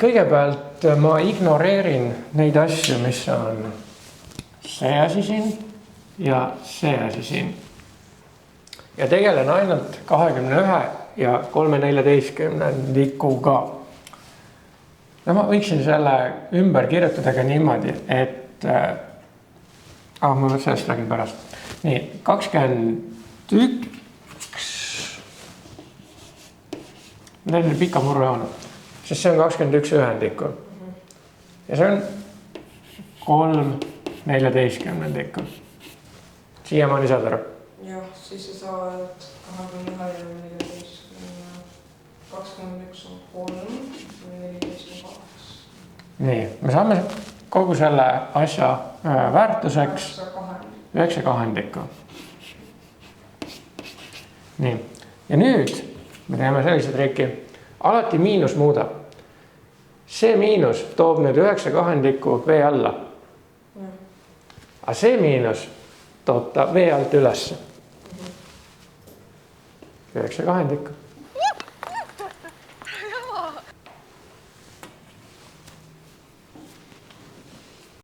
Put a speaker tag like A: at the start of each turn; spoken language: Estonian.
A: kõigepealt ma ignoreerin neid asju, mis on see asi siin ja see asi siin. Ja tegelen ainult 21 ja 3/14 no ma võiksin selle ümber kirjutada ka niimoodi, et ma sellest räägin pärast. Nii, 21 need on pika murrujoonu, sest see on 21 ühendikku ja see on 3/14. Siiamaani saad aru?
B: Jah, siis sa saad 21 ja 14 ja 21 on 3 ja 14 on 2. Nii,
A: me saame kogu selle asja väärtuseks 9 kahendikku. Nii, ja nüüd me teeme sellise triki. Alati miinus muudab. See miinus toob nüüd 9 kahendikku V alla. Aga see miinus toob ta V alt ülesse. 9 kahendikku.